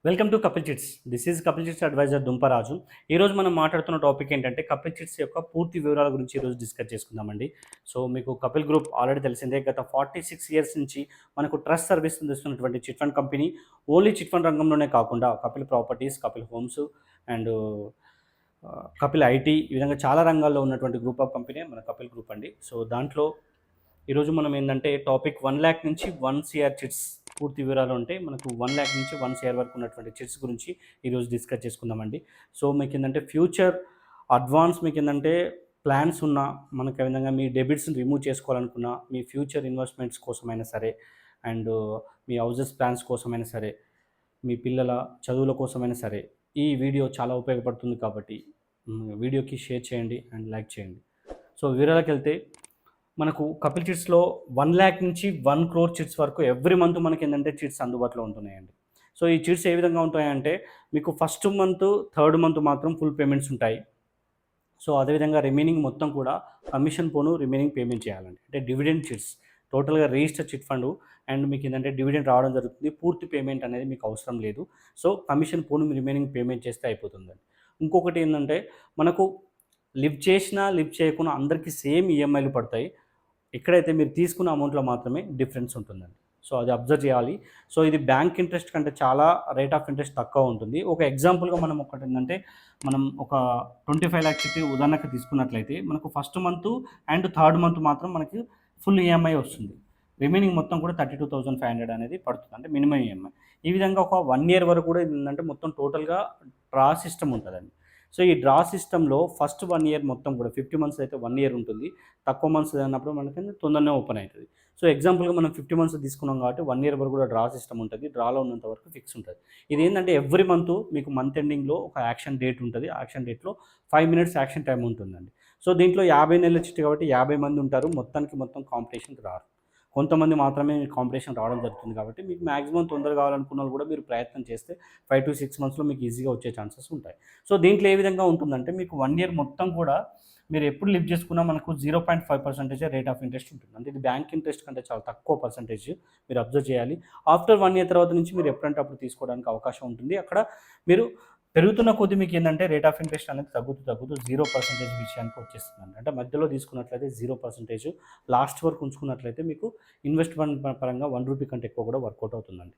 Welcome to Kapil chits. This is Kapil chits adviser Dumparaju. ఈరోజు మనం మాట్లాడుతున్న టాపిక్ ఏంటంటే కపిల్ చిట్స్ యొక్క పూర్తి వివరాల గురించి ఈరోజు డిస్కస్ చేసుకుందామండి. సో మీకు కపిల్ గ్రూప్ ఆల్రెడీ తెలిసిందే. గత 46 ఇయర్స్ నుంచి మనకు ట్రస్ట్ సర్వీస్ అందిస్తున్నటువంటి chit fund company. Only chit fund రంగంలోనే కాకుండా Kapil properties, Kapil homes and Kapil IT, ఈ విధంగా చాలా రంగాల్లో ఉన్నటువంటి గ్రూప్ ఆఫ్ కంపెనీ మన కపిల్ గ్రూప్ అండి. సో దాంట్లో ఈరోజు మనం ఏంటంటే టాపిక్ 1,00,000 నుంచి 1 CR చిట్స్ పూర్తి వివరాలు ఉంటాయి. మనకు 1,00,000 నుంచి 1 CR వరకు ఉన్నటువంటి చిట్స్ గురించి ఈరోజు డిస్కస్ చేసుకుందామండి. సో మీకు ఏంటంటే ఫ్యూచర్ అడ్వాన్స్ మీకు ఏంటంటే ప్లాన్స్ ఉన్నా, మనకు ఏ విధంగా మీ డెబిట్స్ని రిమూవ్ చేసుకోవాలనుకున్నా, మీ ఫ్యూచర్ ఇన్వెస్ట్మెంట్స్ కోసమైనా సరే, అండ్ మీ హౌజెస్ ప్లాన్స్ కోసమైనా సరే, మీ పిల్లల చదువుల కోసమైనా సరే, ఈ వీడియో చాలా ఉపయోగపడుతుంది కాబట్టి వీడియోకి షేర్ చేయండి అండ్ లైక్ చేయండి. సో వివరాలకు వెళ్తే మనకు కపిల్ చిట్స్లో 1,00,000 నుంచి 1 crore చిట్స్ వరకు ఎవ్రీ మంత్ మనకి ఏంటంటే చిట్స్ అందుబాటులో ఉంటున్నాయండి. సో ఈ చిట్స్ ఏ విధంగా ఉంటాయంటే మీకు ఫస్ట్ మంత్, థర్డ్ మంత్ మాత్రం ఫుల్ పేమెంట్స్ ఉంటాయి. సో అదేవిధంగా రిమైనింగ్ మొత్తం కూడా కమిషన్ పోను రిమైనింగ్ పేమెంట్ చేయాలండి. అంటే డివిడెండ్ చిట్స్ టోటల్గా రిజిస్టర్ చిట్ ఫండ్ అండ్ మీకు ఏంటంటే డివిడెండ్ రావడం జరుగుతుంది. పూర్తి పేమెంట్ అనేది మీకు అవసరం లేదు. సో కమిషన్ పోను రిమైనింగ్ పేమెంట్ చేస్తే అయిపోతుందండి. ఇంకొకటి ఏంటంటే మనకు లివ్ చేసినా లివ్ చేయకుండా అందరికీ సేమ్ ఈఎంఐలు పడతాయి. ఎక్కడైతే మీరు తీసుకున్న అమౌంట్లో మాత్రమే డిఫరెన్స్ ఉంటుందండి. సో అది అబ్జర్వ్ చేయాలి. సో ఇది బ్యాంక్ ఇంట్రెస్ట్ కంటే చాలా రేట్ ఆఫ్ ఇంట్రెస్ట్ తక్కువ ఉంటుంది. ఒక ఎగ్జాంపుల్గా మనం ఒకటి ఏంటంటే మనం ఒక 25 lakhs చిట్టి ఉదాహరణకు తీసుకున్నట్లయితే మనకు first month and third month మాత్రం మనకి ఫుల్ ఈఎంఐ వస్తుంది. రిమైనింగ్ మొత్తం కూడా 32,500 అనేది పడుతుంది, అంటే మినిమం ఈఎంఐ. ఈ విధంగా ఒక 1 year వరకు కూడా ఏంటంటే మొత్తం టోటల్గా డ్రా సిస్టమ్ ఉంటుందండి. సో ఈ డ్రా సిస్టంలో ఫస్ట్ 1 year మొత్తం కూడా 50 months అయితే 1 year ఉంటుంది. తక్కువ మంత్స్ అన్నప్పుడు మనకి తొందరనే ఓపెన్ అవుతుంది. సో ఎగ్జాంపుల్గా మనం 50 months తీసుకున్నాం కాబట్టి 1 year వరకు కూడా డ్రా సిస్టమ్ ఉంటుంది. డ్రాలో ఉన్నంత వరకు ఫిక్స్ ఉంటుంది. ఇది ఏంటంటే ఎవ్రీ మంత్ మీకు మంత్ ఎండింగ్లో ఒక యాక్షన్ డేట్ ఉంటుంది. యాక్షన్ డేట్లో 5 minutes యాక్షన్ టైం ఉంటుందండి. సో దీంట్లో 50 నెలల చిట్టి కాబట్టి 50 మంది ఉంటారు. మొత్తం కాంపిటీషన్కి రారు. కొంతమంది మాత్రమే కాంపిటీషన్ రావడం జరుగుతుంది. కాబట్టి మీకు మ్యాక్సిమం తొందరగా కావాలనుకున్న వాళ్ళు కూడా మీరు ప్రయత్నం చేస్తే 5 to 6 monthsలో మీకు ఈజీగా వచ్చే ఛాన్సెస్ ఉంటాయి. సో దీంట్లో ఏ విధంగా ఉంటుందంటే మీకు 1 year మొత్తం కూడా మీరు ఎప్పుడు లిఫ్ట్ చేసుకున్నా మనకు 0.5% రేట్ ఆఫ్ ఇంట్రెస్ట్ ఉంటుంది. అంటే ఇది బ్యాంక్ ఇంట్రెస్ట్ కంటే చాలా తక్కువ పర్సెంటేజ్ మీరు అబ్జర్వ్ చేయాలి. ఆఫ్టర్ 1 year తర్వాత నుంచి మీరు ఎప్పుడంటే అప్పుడు తీసుకోవడానికి అవకాశం ఉంటుంది. అక్కడ మీరు పెరుగుతున్న కొద్దీ మీకు ఏంటంటే రేట్ ఆఫ్ ఇంట్రెస్ట్ అనేది తగ్గుతూ 0% విషయానికి వచ్చేస్తుందండి. అంటే మధ్యలో తీసుకున్నట్లయితే 0%, లాస్ట్ వరకు ఉంచుకున్నట్లయితే మీకు ఇన్వెస్ట్మెంట్ పరంగా 1 రూపీ కంటే ఎక్కువ కూడా వర్కౌట్ అవుతుందండి.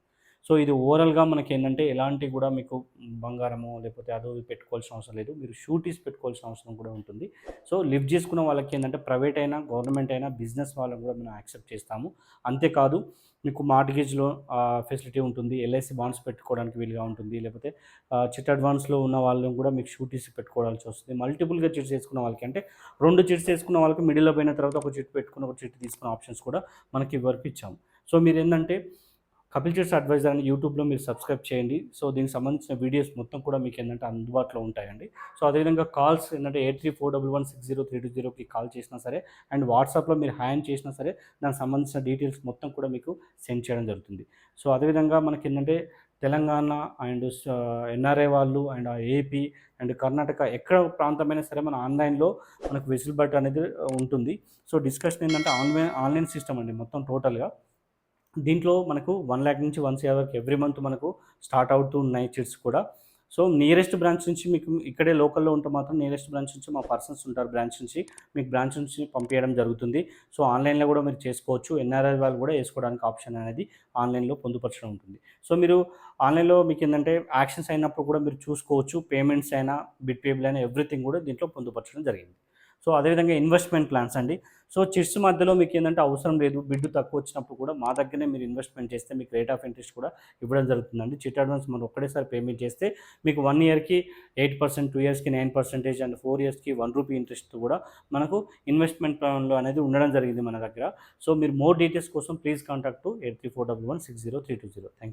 సో ఇది ఓవరాల్గా మనకి ఏంటంటే ఎలాంటి కూడా మీకు బంగారము లేకపోతే అదో పెట్టుకోవాల్సిన అవసరం లేదు. మీరు షూటీస్ పెట్టుకోవాల్సిన అవసరం కూడా ఉంటుంది. సో లిఫ్ట్ చేసుకున్న వాళ్ళకి ఏంటంటే ప్రైవేట్ అయినా, గవర్నమెంట్ అయినా, బిజినెస్ వాళ్ళని కూడా మనం యాక్సెప్ట్ చేస్తాము. అంతేకాదు మీకు మార్ట్గేజ్లో ఫెసిలిటీ ఉంటుంది. ఎల్ఐసి బాండ్స్ పెట్టుకోవడానికి వీలుగా ఉంటుంది. లేకపోతే చిట్ అడ్వాన్స్లో ఉన్న వాళ్ళని కూడా మీకు షూటీస్ పెట్టుకోవాల్సి వస్తుంది. మల్టిపుల్గా చిట్స్ వేసుకున్న వాళ్ళకి, అంటే 2 చిట్స్ వేసుకున్న వాళ్ళకి మిడిల్లో పోయిన తర్వాత ఒక చిట్ పెట్టుకుని ఒక చిట్ తీసుకునే ఆప్షన్స్ కూడా మనకి వరకు ఇచ్చాము. సో మీరు ఏంటంటే కపిల్ చిట్స్ అడ్వైజర్ అని యూట్యూబ్లో మీరు సబ్స్క్రైబ్ చేయండి. సో దీనికి సంబంధించిన వీడియోస్ మొత్తం కూడా మీకు ఏంటంటే అందుబాటులో ఉంటాయండి. సో అదేవిధంగా కాల్స్ ఏంటంటే 8341160320కి కాల్ చేసినా సరే, అండ్ వాట్సాప్లో మీరు హ్యాండ్ చేసినా సరే దానికి సంబంధించిన డీటెయిల్స్ మొత్తం కూడా మీకు సెండ్ చేయడం జరుగుతుంది. సో అదేవిధంగా మనకి ఏంటంటే తెలంగాణ అండ్ ఎన్ఆర్ఐ వాళ్ళు అండ్ ఏపీ అండ్ కర్ణాటక ఎక్కడ ప్రాంతమైనా సరే మన ఆన్లైన్లో మనకు వెసులుబాటు అనేది ఉంటుంది. సో డిస్కషన్ ఏంటంటే ఆన్లైన్ సిస్టమ్ అండి మొత్తం టోటల్గా. దీంట్లో మనకు 1,00,000 నుంచి 1 CR వరకు ఎవ్రీ మంత్ మనకు స్టార్ట్ అవుతూ ఉన్నాయి చిట్స్ కూడా. సో నియరెస్ట్ బ్రాంచ్ నుంచి మీకు ఇక్కడే లోకల్‌లో ఉంటే మాత్రం నియరెస్ట్ బ్రాంచ్ నుంచి మా పర్సన్స్ ఉంటారు బ్రాంచ్ నుంచి. మీకు బ్రాంచ్ నుంచి పంపియడం జరుగుతుంది. సో ఆన్లైన్‌లో కూడా మీరు చేసుకోవచ్చు. ఎన్ఆర్ఐ వాళ్ళు కూడా వేసుకోవడానికి ఆప్షన్ అనేది ఆన్లైన్‌లో పొందుపరచడం ఉంటుంది. సో మీరు ఆన్లైన్‌లో మీకేందంటే యాక్షన్స్ అయినప్పుడు కూడా మీరు చూసుకోవచ్చు. పేమెంట్స్ అయినా, బిట్ పేబుల్ అయినా ఎవ్రీథింగ్ కూడా దీంట్లో పొందుపరచడం జరిగింది. సో అదేవిధంగా ఇన్వెస్ట్మెంట్ ప్లాన్స్ అండి. సో చిట్స్ మధ్యలో మీకేందంటే అవసరం లేదు. బిడ్ తక్కువ వచ్చినప్పుడు కూడా మా దగ్గరనే మీరు ఇన్వెస్ట్మెంట్ చేస్తే మీకు రేట్ ఆఫ్ ఇంట్రెస్ట్ కూడా ఇవ్వడం జరుగుతుందండి. చిట్ అడ్వాన్స్ మనం ఒక్కటేసారి పేమెంట్ చేస్తే మీకు 1 yearకి 8%, 2 yearsకి 9% అండ్ 4 yearsకి 1 రూపీ ఇంట్రెస్ట్ కూడా మనకు ఇన్వెస్ట్మెంట్ ప్లాన్‌లో అనేది ఉండడం జరిగింది మన దగ్గర. సో మీరు మోర్ డీటెయిల్స్ కోసం ప్లీజ్ కాంటాక్ట్ 8341160320. Thank you.